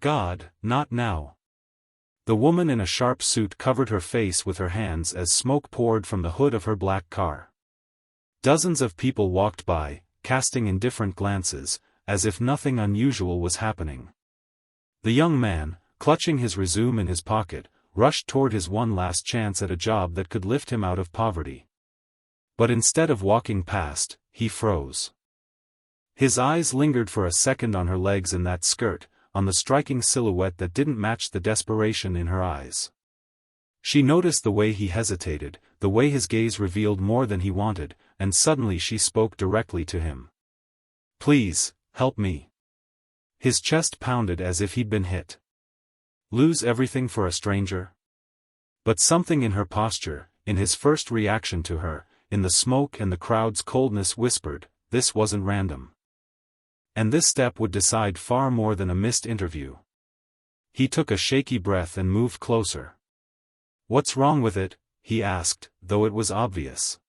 God, not now. The woman in a sharp suit covered her face with her hands as smoke poured from the hood of her black car. Dozens of people walked by, casting indifferent glances, as if nothing unusual was happening. The young man, clutching his resume in his pocket, rushed toward his one last chance at a job that could lift him out of poverty. But instead of walking past, he froze. His eyes lingered for a second on her legs in that skirt, on the striking silhouette that didn't match the desperation in her eyes. She noticed the way he hesitated, the way his gaze revealed more than he wanted, and suddenly she spoke directly to him. "Please, help me." His chest pounded as if he'd been hit. Lose everything for a stranger? But something in her posture, in his first reaction to her, in the smoke and the crowd's coldness whispered, this wasn't random. And this step would decide far more than a missed interview. He took a shaky breath and moved closer. "What's wrong with it?" he asked, though it was obvious.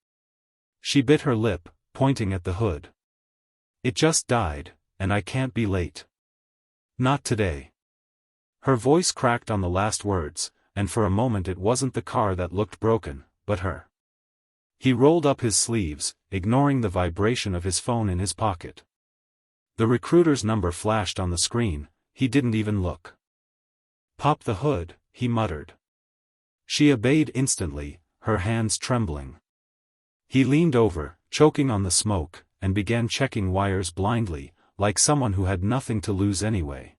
She bit her lip, pointing at the hood. "It just died, and I can't be late. Not today." Her voice cracked on the last words, and for a moment it wasn't the car that looked broken, but her. He rolled up his sleeves, ignoring the vibration of his phone in his pocket. The recruiter's number flashed on the screen. He didn't even look. "Pop the hood," he muttered. She obeyed instantly, her hands trembling. He leaned over, choking on the smoke, and began checking wires blindly, like someone who had nothing to lose anyway.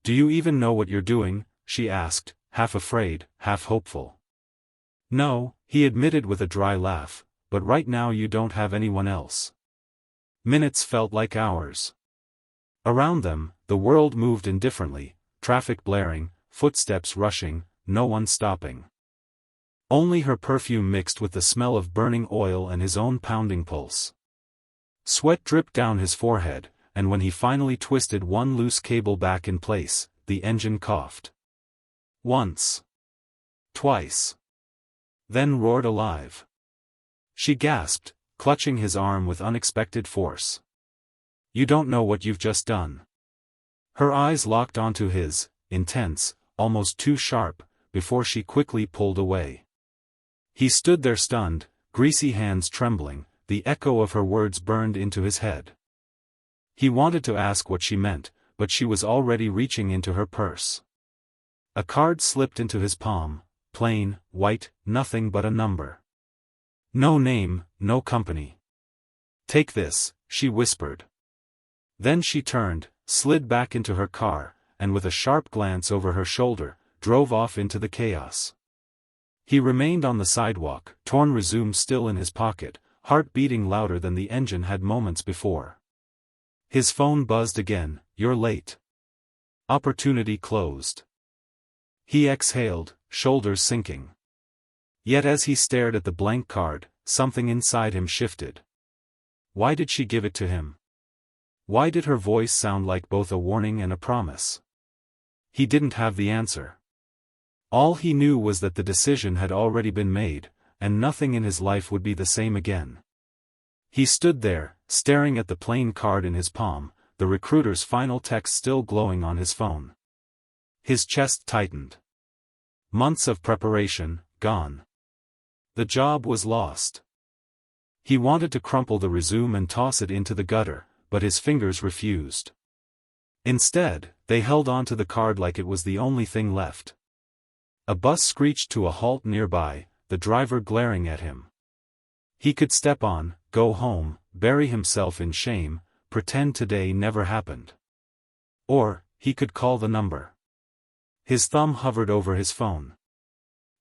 "Do you even know what you're doing?" she asked, half afraid, half hopeful. "No," he admitted with a dry laugh, "but right now you don't have anyone else." Minutes felt like hours. Around them, the world moved indifferently, traffic blaring, footsteps rushing, no one stopping. Only her perfume mixed with the smell of burning oil and his own pounding pulse. Sweat dripped down his forehead, and when he finally twisted one loose cable back in place, the engine coughed. Once. Twice. Then roared alive. She gasped, clutching his arm with unexpected force. "You don't know what you've just done." Her eyes locked onto his, intense, almost too sharp, before she quickly pulled away. He stood there stunned, greasy hands trembling, the echo of her words burned into his head. He wanted to ask what she meant, but she was already reaching into her purse. A card slipped into his palm, plain, white, nothing but a number. No name, no company. "Take this," she whispered. Then she turned, slid back into her car, and with a sharp glance over her shoulder, drove off into the chaos. He remained on the sidewalk, torn resume still in his pocket, heart beating louder than the engine had moments before. His phone buzzed again. "You're late." Opportunity closed. He exhaled, shoulders sinking. Yet as he stared at the blank card, something inside him shifted. Why did she give it to him? Why did her voice sound like both a warning and a promise? He didn't have the answer. All he knew was that the decision had already been made, and nothing in his life would be the same again. He stood there, staring at the plain card in his palm, the recruiter's final text still glowing on his phone. His chest tightened. Months of preparation, gone. The job was lost. He wanted to crumple the resume and toss it into the gutter, but his fingers refused. Instead, they held on to the card like it was the only thing left. A bus screeched to a halt nearby, the driver glaring at him. He could step on, go home, bury himself in shame, pretend today never happened. Or, he could call the number. His thumb hovered over his phone.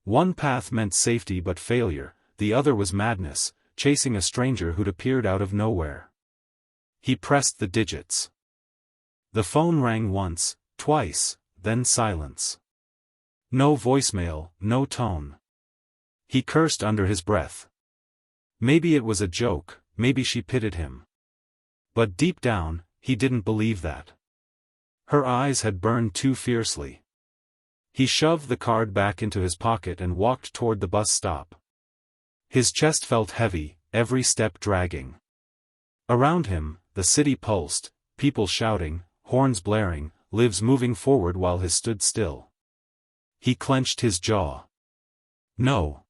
One path meant safety but failure, the other was madness, chasing a stranger who'd appeared out of nowhere. He pressed the digits. The phone rang once, twice, then silence. No voicemail, no tone. He cursed under his breath. Maybe it was a joke, maybe she pitied him. But deep down, he didn't believe that. Her eyes had burned too fiercely. He shoved the card back into his pocket and walked toward the bus stop. His chest felt heavy, every step dragging. Around him, the city pulsed, people shouting, horns blaring, lives moving forward while his stood still. He clenched his jaw. No.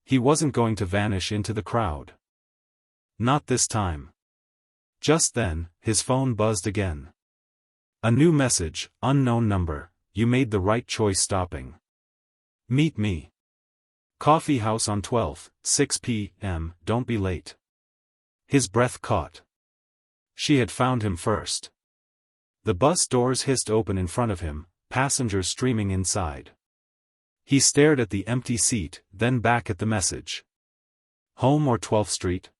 He wasn't going to vanish into the crowd. Not this time. Just then, his phone buzzed again. A new message, unknown number, you made the right choice stopping. Meet me. Coffee house on 12th, 6 p.m., don't be late. His breath caught. She had found him first. The bus doors hissed open in front of him, passengers streaming inside. He stared at the empty seat, then back at the message. Home or 12th Street?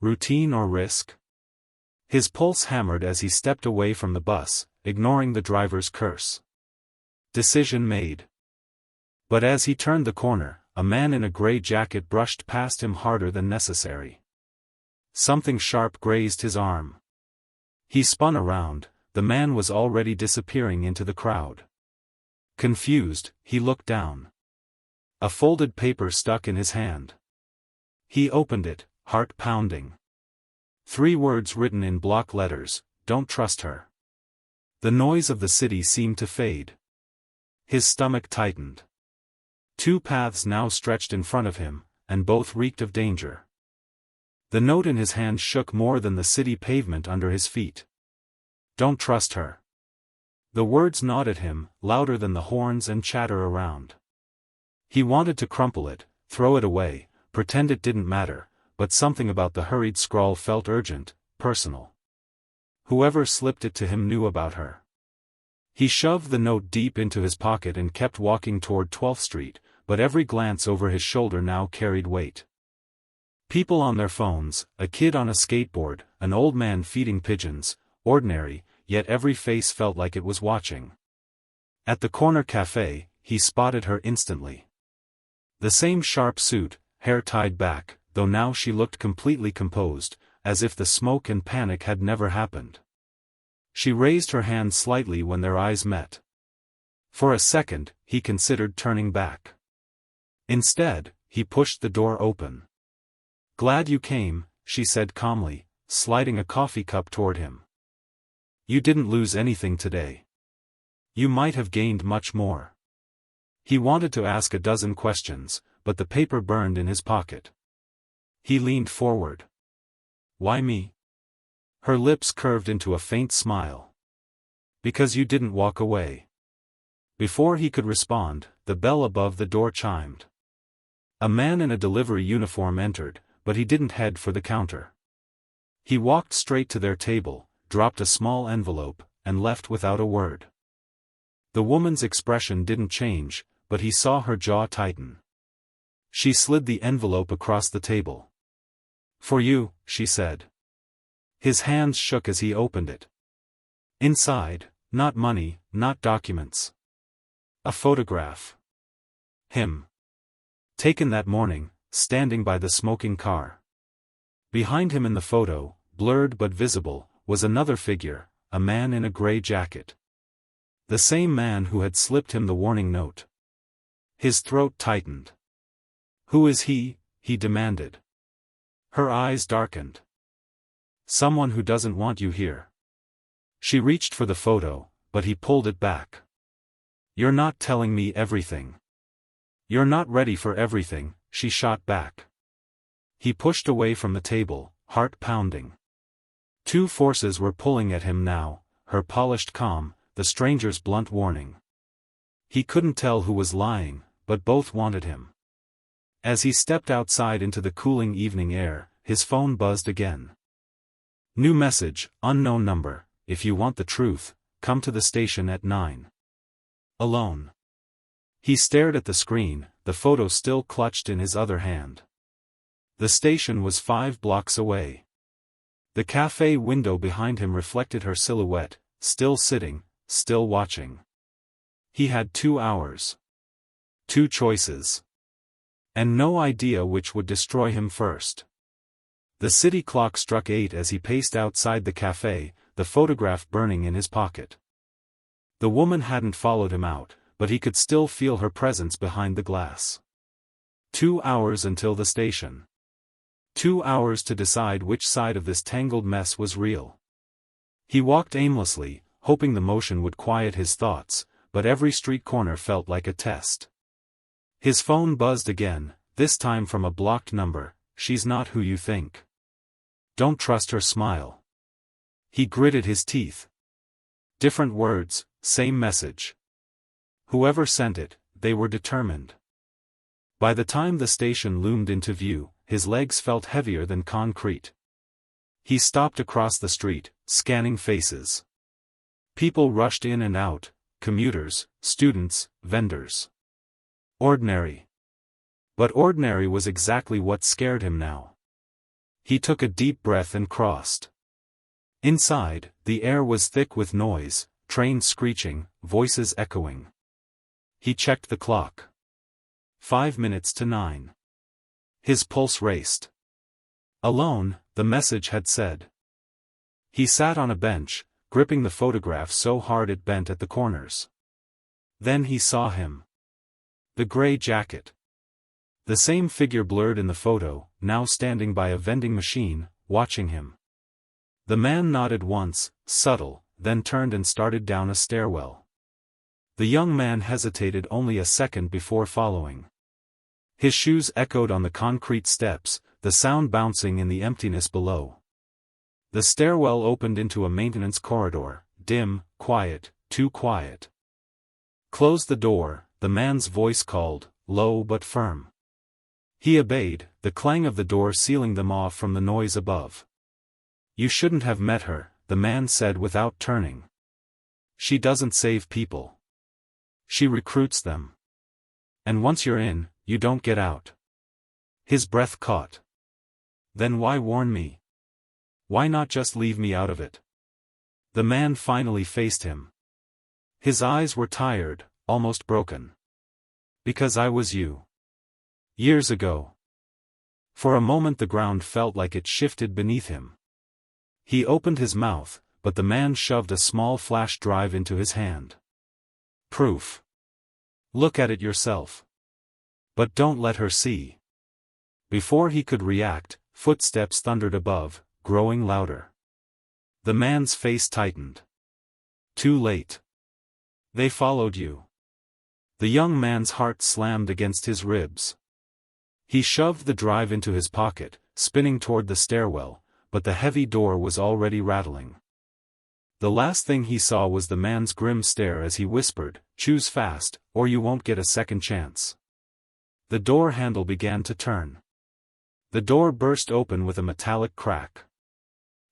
Routine or risk? His pulse hammered as he stepped away from the bus, ignoring the driver's curse. Decision made. But as he turned the corner, a man in a gray jacket brushed past him harder than necessary. Something sharp grazed his arm. He spun around, the man was already disappearing into the crowd. Confused, he looked down. A folded paper stuck in his hand. He opened it, heart pounding. 3 words written in block letters, don't trust her. The noise of the city seemed to fade. His stomach tightened. 2 paths now stretched in front of him, and both reeked of danger. The note in his hand shook more than the city pavement under his feet. Don't trust her. The words gnawed at him, louder than the horns and chatter around. He wanted to crumple it, throw it away, pretend it didn't matter, but something about the hurried scrawl felt urgent, personal. Whoever slipped it to him knew about her. He shoved the note deep into his pocket and kept walking toward 12th Street, but every glance over his shoulder now carried weight. People on their phones, a kid on a skateboard, an old man feeding pigeons, ordinary, yet every face felt like it was watching. At the corner cafe, he spotted her instantly. The same sharp suit, hair tied back, though now she looked completely composed, as if the smoke and panic had never happened. She raised her hand slightly when their eyes met. For a second, he considered turning back. Instead, he pushed the door open. Glad you came, she said calmly, sliding a coffee cup toward him. You didn't lose anything today. You might have gained much more. He wanted to ask a dozen questions, but the paper burned in his pocket. He leaned forward. Why me? Her lips curved into a faint smile. Because you didn't walk away. Before he could respond, the bell above the door chimed. A man in a delivery uniform entered, but he didn't head for the counter. He walked straight to their table, dropped a small envelope, and left without a word. The woman's expression didn't change, but he saw her jaw tighten. She slid the envelope across the table. For you, she said. His hands shook as he opened it. Inside, not money, not documents. A photograph. Him. Taken that morning, standing by the smoking car. Behind him in the photo, blurred but visible, was another figure, a man in a gray jacket. The same man who had slipped him the warning note. His throat tightened. Who is he? He demanded. Her eyes darkened. Someone who doesn't want you here. She reached for the photo, but he pulled it back. You're not telling me everything. You're not ready for everything, she shot back. He pushed away from the table, heart pounding. 2 forces were pulling at him now, her polished calm, the stranger's blunt warning. He couldn't tell who was lying, but both wanted him. As he stepped outside into the cooling evening air, his phone buzzed again. New message, unknown number, if you want the truth, come to the station at 9. Alone. He stared at the screen, the photo still clutched in his other hand. The station was 5 blocks away. The cafe window behind him reflected her silhouette, still sitting, still watching. He had 2 hours. 2 choices. And no idea which would destroy him first. The city clock struck 8 as he paced outside the cafe, the photograph burning in his pocket. The woman hadn't followed him out, but he could still feel her presence behind the glass. 2 hours until the station. 2 hours to decide which side of this tangled mess was real. He walked aimlessly, hoping the motion would quiet his thoughts, but every street corner felt like a test. His phone buzzed again, this time from a blocked number. "She's not who you think. Don't trust her smile." He gritted his teeth. Different words, same message. Whoever sent it, they were determined. By the time the station loomed into view, his legs felt heavier than concrete. He stopped across the street, scanning faces. People rushed in and out, commuters, students, vendors. Ordinary. But ordinary was exactly what scared him now. He took a deep breath and crossed. Inside, the air was thick with noise, trains screeching, voices echoing. He checked the clock. 5 minutes to 9. His pulse raced. Alone, the message had said. He sat on a bench, gripping the photograph so hard it bent at the corners. Then he saw him. The gray jacket. The same figure blurred in the photo, now standing by a vending machine, watching him. The man nodded once, subtle, then turned and started down a stairwell. The young man hesitated only a second before following. His shoes echoed on the concrete steps, the sound bouncing in the emptiness below. The stairwell opened into a maintenance corridor, dim, quiet, too quiet. "Close the door," the man's voice called, low but firm. He obeyed, the clang of the door sealing them off from the noise above. "You shouldn't have met her," the man said without turning. "She doesn't save people. She recruits them. And once you're in, you don't get out." His breath caught. "Then why warn me? Why not just leave me out of it?" The man finally faced him. His eyes were tired, almost broken. "Because I was you. Years ago." For a moment the ground felt like it shifted beneath him. He opened his mouth, but the man shoved a small flash drive into his hand. "Proof. Look at it yourself. But don't let her see." Before he could react, footsteps thundered above, growing louder. The man's face tightened. "Too late. They followed you." The young man's heart slammed against his ribs. He shoved the drive into his pocket, spinning toward the stairwell, but the heavy door was already rattling. The last thing he saw was the man's grim stare as he whispered, "Choose fast, or you won't get a second chance." The door handle began to turn. The door burst open with a metallic crack.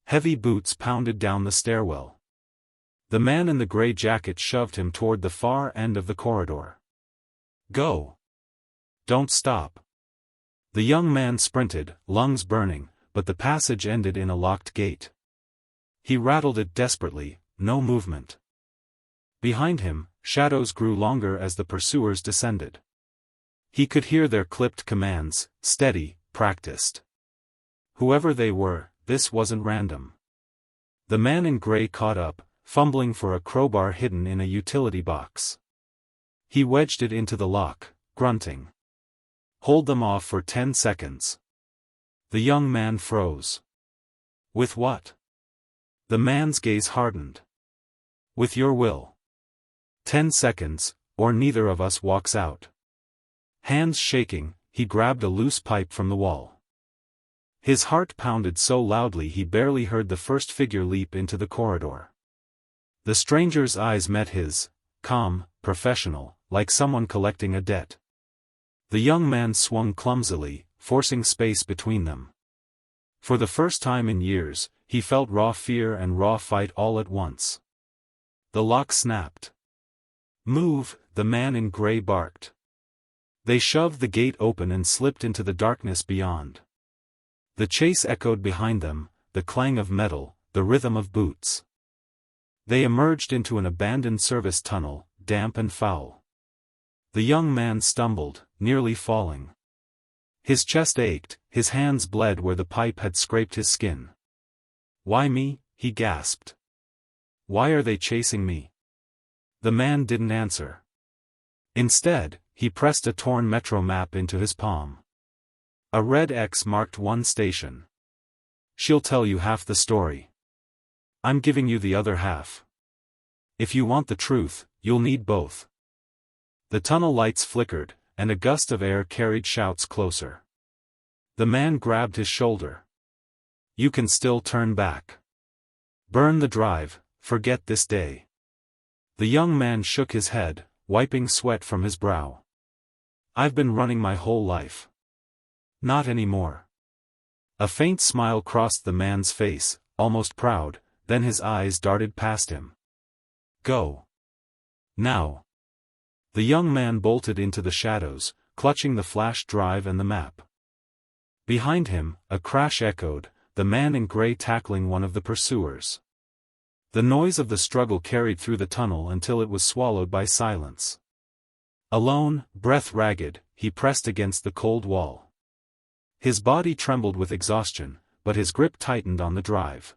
Heavy boots pounded down the stairwell. The man in the gray jacket shoved him toward the far end of the corridor. "Go. Don't stop." The young man sprinted, lungs burning, but the passage ended in a locked gate. He rattled it desperately, no movement. Behind him, shadows grew longer as the pursuers descended. He could hear their clipped commands, steady, practiced. Whoever they were, this wasn't random. The man in gray caught up, fumbling for a crowbar hidden in a utility box. He wedged it into the lock, grunting. "Hold them off for 10 seconds. The young man froze. "With what?" The man's gaze hardened. "With your will. 10 seconds, or neither of us walks out." Hands shaking, he grabbed a loose pipe from the wall. His heart pounded so loudly he barely heard the first figure leap into the corridor. The stranger's eyes met his, calm, professional, like someone collecting a debt. The young man swung clumsily, forcing space between them. For the first time in years, he felt raw fear and raw fight all at once. The lock snapped. "Move," the man in gray barked. They shoved the gate open and slipped into the darkness beyond. The chase echoed behind them, the clang of metal, the rhythm of boots. They emerged into an abandoned service tunnel, damp and foul. The young man stumbled, nearly falling. His chest ached, his hands bled where the pipe had scraped his skin. "Why me?" he gasped. "Why are they chasing me?" The man didn't answer. Instead, he pressed a torn metro map into his palm. A red X marked one station. "She'll tell you half the story. I'm giving you the other half." If you want the truth, you'll need both. The tunnel lights flickered, and a gust of air carried shouts closer. The man grabbed his shoulder. You can still turn back. Burn the drive, forget this day. The young man shook his head, wiping sweat from his brow. I've been running my whole life. Not anymore. A faint smile crossed the man's face, almost proud, then his eyes darted past him. Go. Now. The young man bolted into the shadows, clutching the flash drive and the map. Behind him, a crash echoed, the man in gray tackling one of the pursuers. The noise of the struggle carried through the tunnel until it was swallowed by silence. Alone, breath ragged, he pressed against the cold wall. His body trembled with exhaustion, but his grip tightened on the drive.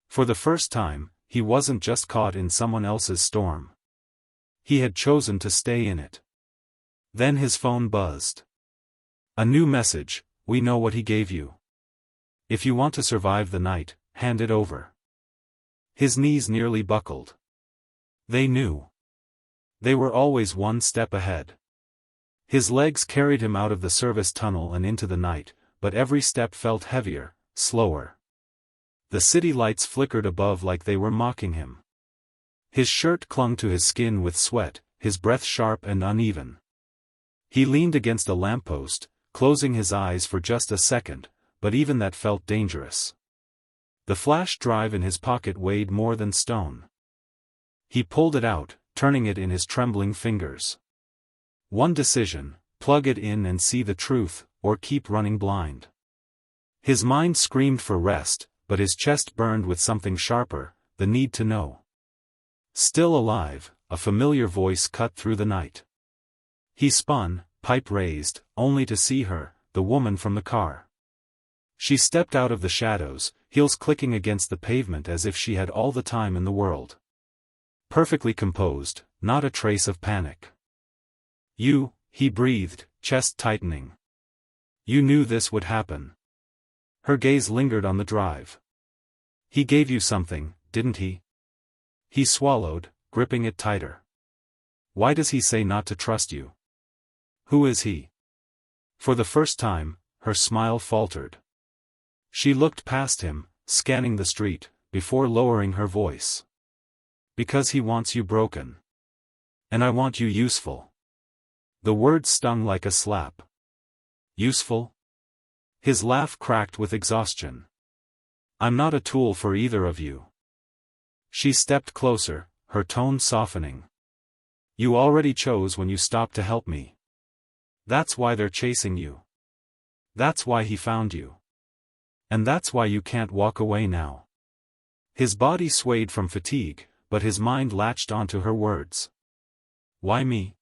For the first time, he wasn't just caught in someone else's storm. He had chosen to stay in it. Then his phone buzzed. A new message: we know what he gave you. If you want to survive the night, hand it over. His knees nearly buckled. They knew. They were always one step ahead. His legs carried him out of the service tunnel and into the night, but every step felt heavier, slower. The city lights flickered above like they were mocking him. His shirt clung to his skin with sweat, his breath sharp and uneven. He leaned against a lamppost, closing his eyes for just a second, but even that felt dangerous. The flash drive in his pocket weighed more than stone. He pulled it out, turning it in his trembling fingers. One decision: plug it in and see the truth, or keep running blind. His mind screamed for rest, but his chest burned with something sharper, the need to know. Still alive, a familiar voice cut through the night. He spun, pipe raised, only to see her, the woman from the car. She stepped out of the shadows, heels clicking against the pavement as if she had all the time in the world. Perfectly composed, not a trace of panic. You, he breathed, chest tightening. You knew this would happen. Her gaze lingered on the drive. He gave you something, didn't he? He swallowed, gripping it tighter. Why does he say not to trust you? Who is he? For the first time, her smile faltered. She looked past him, scanning the street, before lowering her voice. Because he wants you broken. And I want you useful. The words stung like a slap. Useful? His laugh cracked with exhaustion. I'm not a tool for either of you. She stepped closer, her tone softening. You already chose when you stopped to help me. That's why they're chasing you. That's why he found you. And that's why you can't walk away now. His body swayed from fatigue, but his mind latched onto her words. Why me?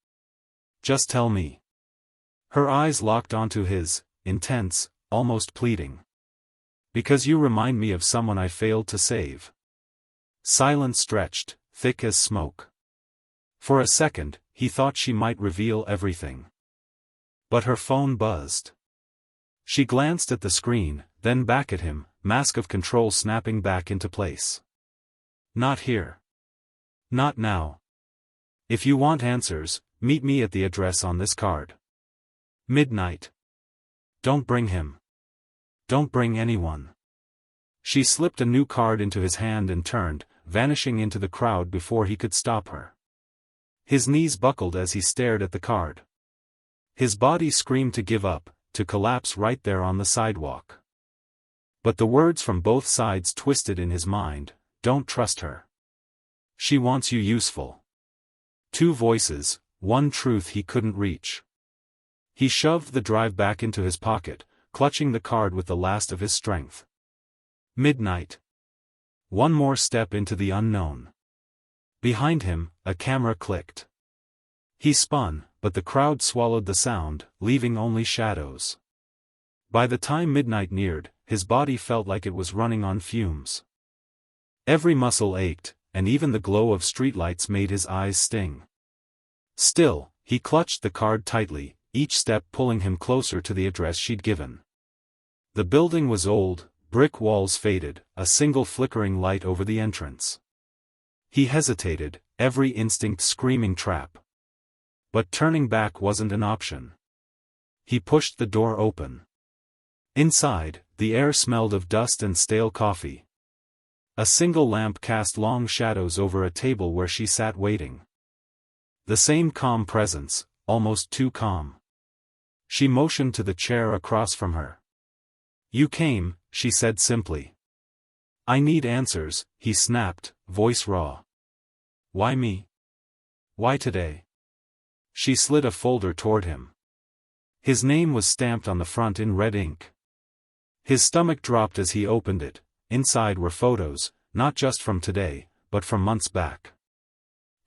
Just tell me. Her eyes locked onto his, intense, almost pleading. Because you remind me of someone I failed to save. Silence stretched, thick as smoke. For a second, he thought she might reveal everything. But her phone buzzed. She glanced at the screen, then back at him, mask of control snapping back into place. Not here. Not now. If you want answers, meet me at the address on this card. Midnight. Don't bring him. Don't bring anyone. She slipped a new card into his hand and turned, vanishing into the crowd before he could stop her. His knees buckled as he stared at the card. His body screamed to give up, to collapse right there on the sidewalk. But the words from both sides twisted in his mind. Don't trust her. She wants you useful. Two voices, one truth he couldn't reach. He shoved the drive back into his pocket, clutching the card with the last of his strength. Midnight. One more step into the unknown. Behind him, a camera clicked. He spun, but the crowd swallowed the sound, leaving only shadows. By the time midnight neared, his body felt like it was running on fumes. Every muscle ached, and even the glow of streetlights made his eyes sting. Still, he clutched the card tightly, each step pulling him closer to the address she'd given. The building was old, brick walls faded, a single flickering light over the entrance. He hesitated, every instinct screaming trap. But turning back wasn't an option. He pushed the door open. Inside, the air smelled of dust and stale coffee. A single lamp cast long shadows over a table where she sat waiting. The same calm presence, almost too calm. She motioned to the chair across from her. "You came," she said simply. "I need answers," he snapped, voice raw. "Why me? Why today?" She slid a folder toward him. His name was stamped on the front in red ink. His stomach dropped as he opened it. Inside were photos, not just from today, but from months back.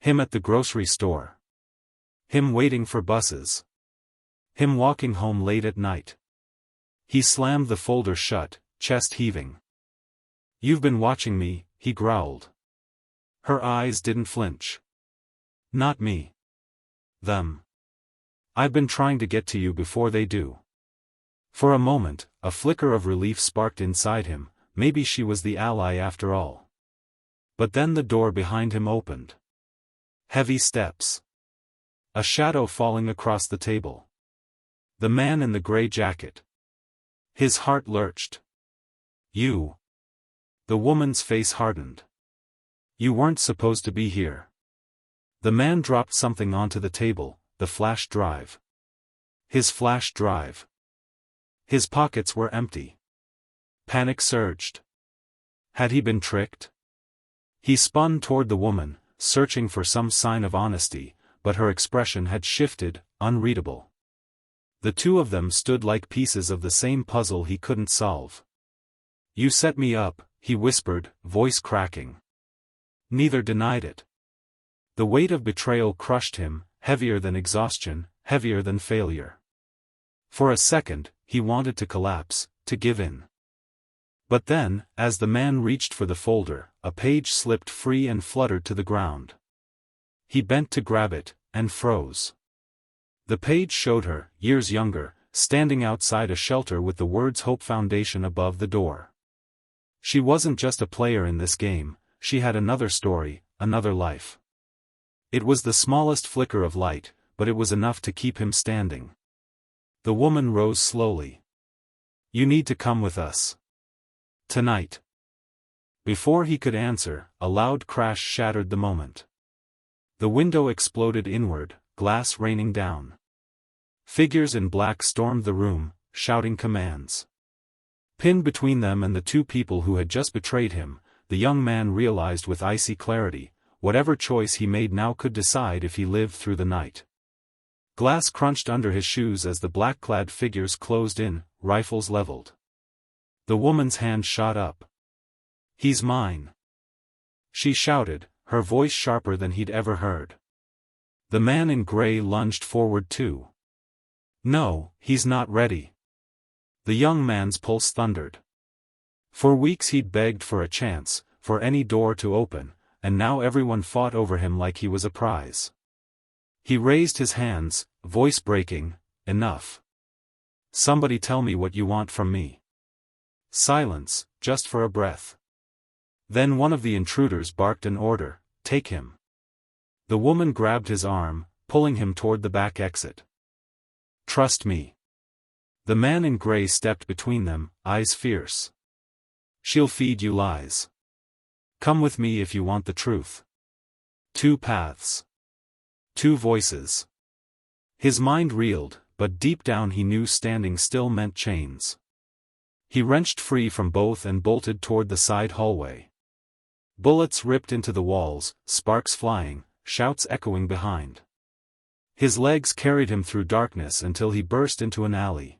Him at the grocery store. Him waiting for buses. Him walking home late at night. He slammed the folder shut, chest heaving. "You've been watching me," he growled. Her eyes didn't flinch. "Not me. Them. I've been trying to get to you before they do." For a moment, a flicker of relief sparked inside him. Maybe she was the ally after all. But then the door behind him opened. Heavy steps. A shadow falling across the table. The man in the gray jacket. His heart lurched. "You." The woman's face hardened. "You weren't supposed to be here." The man dropped something onto the table, the flash drive. His flash drive. His pockets were empty. Panic surged. Had he been tricked? He spun toward the woman, searching for some sign of honesty, but her expression had shifted, unreadable. The two of them stood like pieces of the same puzzle he couldn't solve. "You set me up," he whispered, voice cracking. Neither denied it. The weight of betrayal crushed him, heavier than exhaustion, heavier than failure. For a second, he wanted to collapse, to give in. But then, as the man reached for the folder, a page slipped free and fluttered to the ground. He bent to grab it, and froze. The page showed her, years younger, standing outside a shelter with the words Hope Foundation above the door. She wasn't just a player in this game, she had another story, another life. It was the smallest flicker of light, but it was enough to keep him standing. The woman rose slowly. "You need to come with us. Tonight." Before he could answer, a loud crash shattered the moment. The window exploded inward, glass raining down. Figures in black stormed the room, shouting commands. Pinned between them and the two people who had just betrayed him, the young man realized with icy clarity, whatever choice he made now could decide if he lived through the night. Glass crunched under his shoes as the black-clad figures closed in, rifles leveled. The woman's hand shot up. "He's mine!" She shouted, her voice sharper than he'd ever heard. The man in gray lunged forward too. "No, he's not ready." The young man's pulse thundered. For weeks he'd begged for a chance, for any door to open, and now everyone fought over him like he was a prize. He raised his hands, voice breaking, "Enough. Somebody tell me what you want from me." Silence, just for a breath. Then one of the intruders barked an order, "Take him." The woman grabbed his arm, pulling him toward the back exit. "Trust me." The man in gray stepped between them, eyes fierce. "She'll feed you lies. Come with me if you want the truth." Two paths. Two voices. His mind reeled, but deep down he knew standing still meant chains. He wrenched free from both and bolted toward the side hallway. Bullets ripped into the walls, sparks flying, shouts echoing behind. His legs carried him through darkness until he burst into an alley.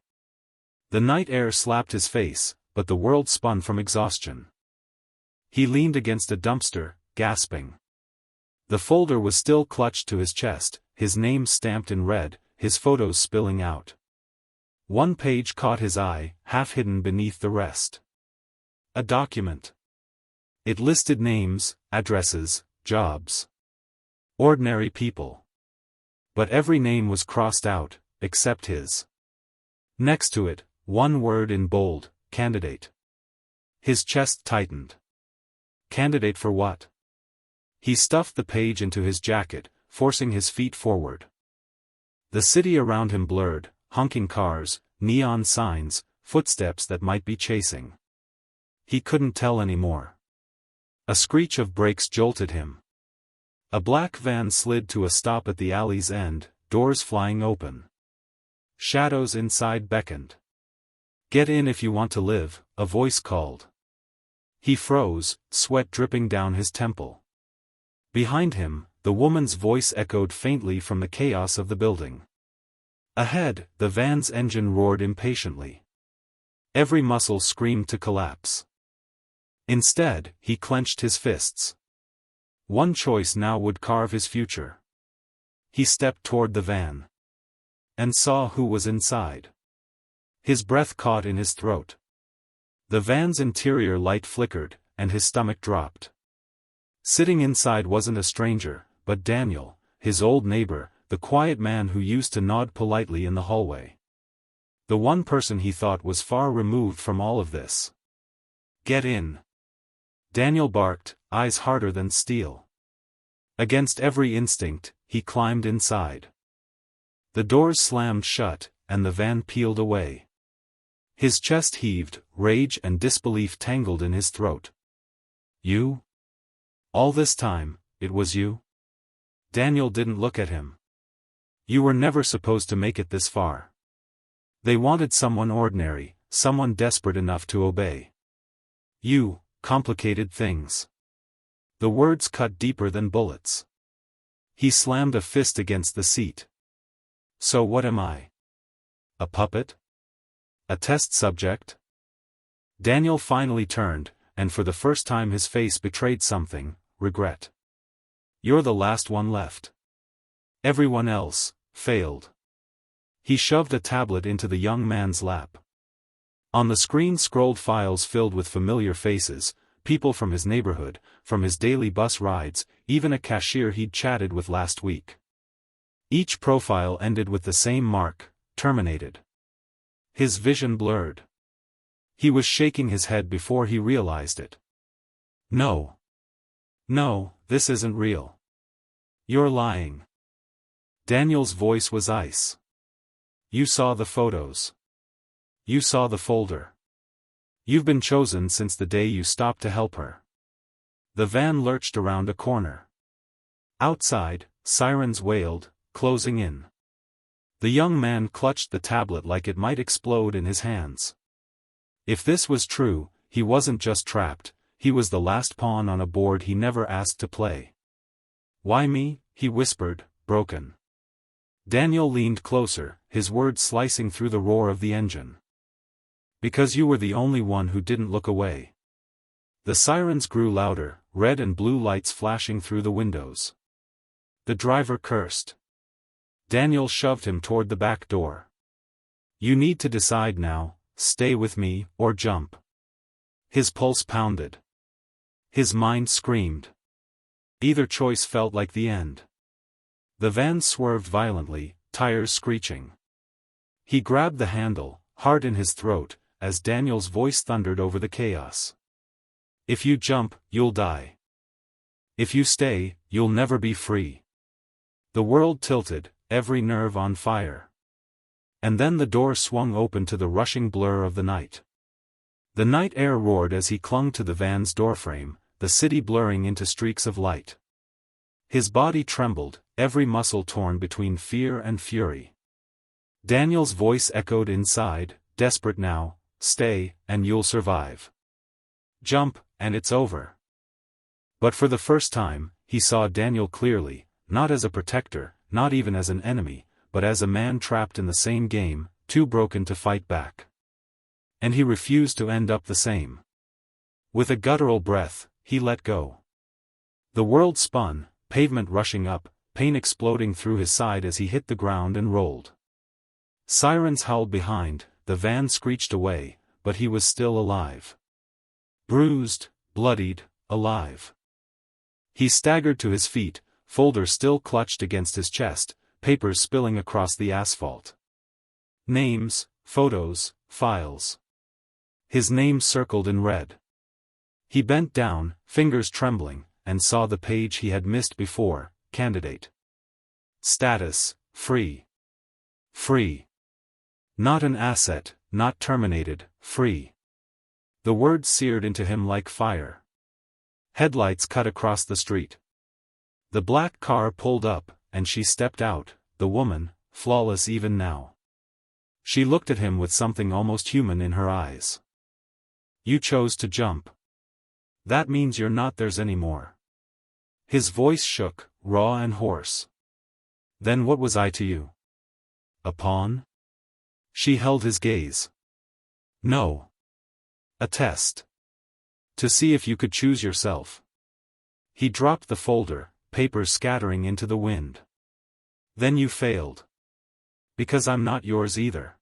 The night air slapped his face, but the world spun from exhaustion. He leaned against a dumpster, gasping. The folder was still clutched to his chest, his name stamped in red, his photos spilling out. One page caught his eye, half hidden beneath the rest. A document. It listed names, addresses, jobs. Ordinary people. But every name was crossed out, except his. Next to it, one word in bold, candidate. His chest tightened. Candidate for what? He stuffed the page into his jacket, forcing his feet forward. The city around him blurred, honking cars, neon signs, footsteps that might be chasing. He couldn't tell anymore. A screech of brakes jolted him. A black van slid to a stop at the alley's end, doors flying open. Shadows inside beckoned. "Get in if you want to live," a voice called. He froze, sweat dripping down his temple. Behind him, the woman's voice echoed faintly from the chaos of the building. Ahead, the van's engine roared impatiently. Every muscle screamed to collapse. Instead, he clenched his fists. One choice now would carve his future. He stepped toward the van. And saw who was inside. His breath caught in his throat. The van's interior light flickered, and his stomach dropped. Sitting inside wasn't a stranger, but Daniel, his old neighbor, the quiet man who used to nod politely in the hallway. The one person he thought was far removed from all of this. "Get in!" Daniel barked, eyes harder than steel. Against every instinct, he climbed inside. The doors slammed shut, and the van peeled away. His chest heaved, rage and disbelief tangled in his throat. "You? All this time, it was you?" Daniel didn't look at him. "You were never supposed to make it this far. They wanted someone ordinary, someone desperate enough to obey. You, complicated things." The words cut deeper than bullets. He slammed a fist against the seat. "So what am I? A puppet? A test subject?" Daniel finally turned, and for the first time his face betrayed something: regret. "You're the last one left. Everyone else failed." He shoved a tablet into the young man's lap. On the screen scrolled files filled with familiar faces, people from his neighborhood, from his daily bus rides, even a cashier he'd chatted with last week. Each profile ended with the same mark: terminated. His vision blurred. He was shaking his head before he realized it. "No. No, this isn't real. You're lying." Daniel's voice was ice. "You saw the photos. You saw the folder. You've been chosen since the day you stopped to help her." The van lurched around a corner. Outside, sirens wailed, closing in. The young man clutched the tablet like it might explode in his hands. If this was true, he wasn't just trapped, he was the last pawn on a board he never asked to play. "Why me?" he whispered, broken. Daniel leaned closer, his words slicing through the roar of the engine. "Because you were the only one who didn't look away." The sirens grew louder, red and blue lights flashing through the windows. The driver cursed. Daniel shoved him toward the back door. "You need to decide now, stay with me, or jump." His pulse pounded. His mind screamed. Either choice felt like the end. The van swerved violently, tires screeching. He grabbed the handle, heart in his throat, as Daniel's voice thundered over the chaos. "If you jump, you'll die. If you stay, you'll never be free." The world tilted, every nerve on fire. And then the door swung open to the rushing blur of the night. The night air roared as he clung to the van's doorframe, the city blurring into streaks of light. His body trembled, every muscle torn between fear and fury. Daniel's voice echoed inside, desperate now: "Stay, and you'll survive. Jump, and it's over." But for the first time, he saw Daniel clearly, not as a protector, not even as an enemy, but as a man trapped in the same game, too broken to fight back. And he refused to end up the same. With a guttural breath, he let go. The world spun, pavement rushing up, pain exploding through his side as he hit the ground and rolled. Sirens howled behind, the van screeched away, but he was still alive. Bruised, bloodied, alive. He staggered to his feet, folder still clutched against his chest, papers spilling across the asphalt. Names, photos, files. His name circled in red. He bent down, fingers trembling, and saw the page he had missed before: candidate. Status: free. Free. Not an asset, not terminated, free. The words seared into him like fire. Headlights cut across the street. The black car pulled up, and she stepped out, the woman, flawless even now. She looked at him with something almost human in her eyes. You chose to jump. That means you're not theirs anymore. His voice shook, raw and hoarse. Then what was I to you? A pawn? She held his gaze. No. A test. To see if you could choose yourself. He dropped the folder, papers scattering into the wind. Then you failed. Because I'm not yours either.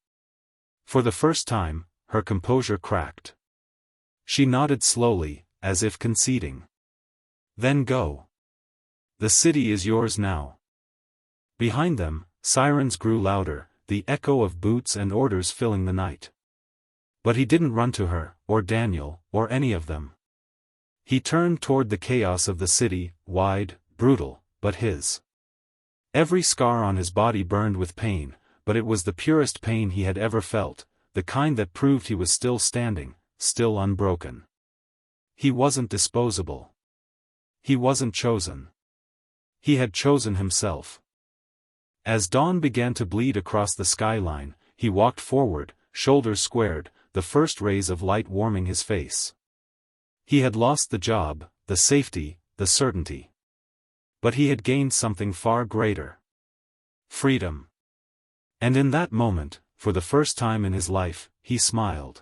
For the first time, her composure cracked. She nodded slowly, as if conceding. Then go. The city is yours now. Behind them, sirens grew louder, the echo of boots and orders filling the night. But he didn't run to her, or Daniel, or any of them. He turned toward the chaos of the city, wide, brutal, but his. Every scar on his body burned with pain, but it was the purest pain he had ever felt, the kind that proved he was still standing, still unbroken. He wasn't disposable. He wasn't chosen. He had chosen himself. As dawn began to bleed across the skyline, he walked forward, shoulders squared, the first rays of light warming his face. He had lost the job, the safety, the certainty. But he had gained something far greater. Freedom. And in that moment, for the first time in his life, he smiled.